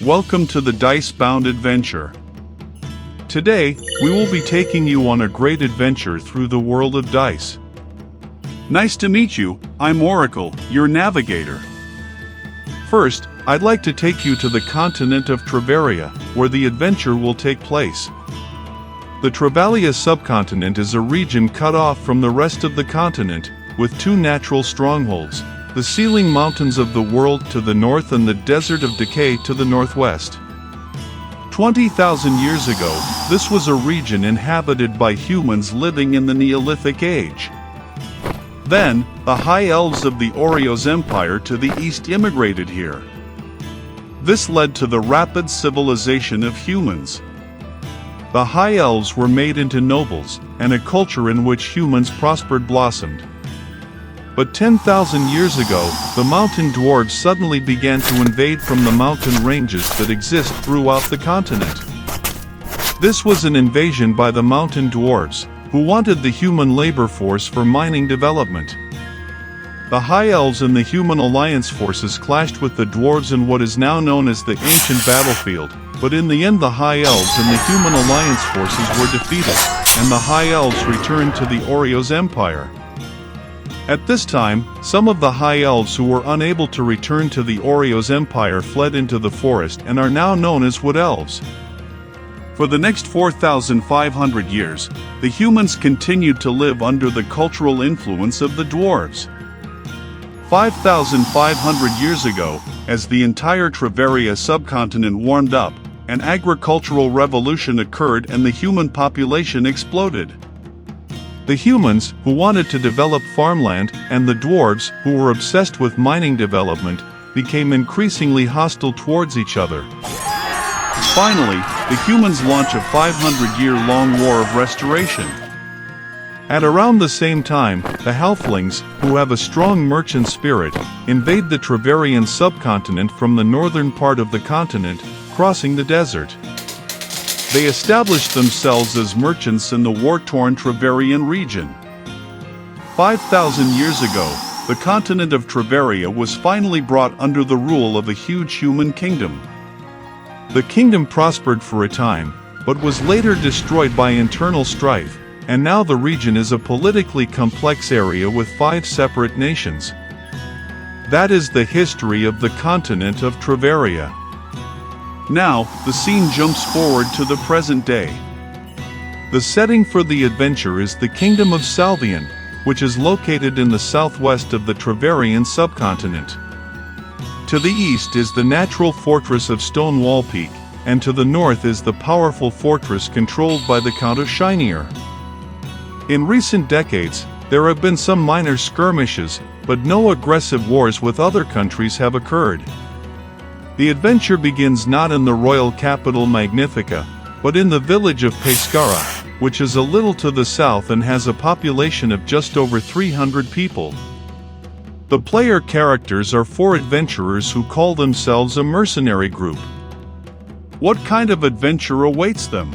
Welcome to the Dice-Bound Adventure. Today, we will be taking you on a great adventure through the world of dice. Nice to meet you, I'm Oracle, your navigator. First, I'd like to take you to the continent of Travaria, where the adventure will take place. The Travaria subcontinent is a region cut off from the rest of the continent, with two natural strongholds: the Sealing Mountains of the World to the north and the Desert of Decay to the northwest. 20,000 years ago, this was a region inhabited by humans living in the Neolithic Age. Then, the High Elves of the Oreos Empire to the east immigrated here. This led to the rapid civilization of humans. The High Elves were made into nobles, and a culture in which humans prospered blossomed. But 10,000 years ago, the mountain dwarves suddenly began to invade from the mountain ranges that exist throughout the continent. This was an invasion by the mountain dwarves, who wanted the human labor force for mining development. The High Elves and the Human Alliance forces clashed with the dwarves in what is now known as the Ancient Battlefield, but in the end the High Elves and the Human Alliance forces were defeated, and the High Elves returned to the Oreos Empire. At this time, some of the High Elves who were unable to return to the Oreos Empire fled into the forest and are now known as Wood Elves. For the next 4,500 years, the humans continued to live under the cultural influence of the dwarves. 5,500 years ago, as the entire Travaria subcontinent warmed up, an agricultural revolution occurred and the human population exploded. The humans, who wanted to develop farmland, and the dwarves, who were obsessed with mining development, became increasingly hostile towards each other. Finally, the humans launch a 500-year-long war of restoration. At around the same time, the Halflings, who have a strong merchant spirit, invade the Travarian subcontinent from the northern part of the continent, crossing the desert. They established themselves as merchants in the war-torn Travarian region. 5,000 years ago, the continent of Travaria was finally brought under the rule of a huge human kingdom. The kingdom prospered for a time, but was later destroyed by internal strife, and now the region is a politically complex area with 5 separate nations. That is the history of the continent of Travaria. Now, the scene jumps forward to the present day. The setting for the adventure is the Kingdom of Salvian, which is located in the southwest of the Travarian subcontinent. To the east is the natural fortress of Stonewall Peak, and to the north is the powerful fortress controlled by the Count of Shinier. In recent decades, there have been some minor skirmishes, but no aggressive wars with other countries have occurred. The adventure begins not in the royal capital Magnifica, but in the village of Pescara, which is a little to the south and has a population of just over 300 people. The player characters are 4 adventurers who call themselves a mercenary group. What kind of adventure awaits them?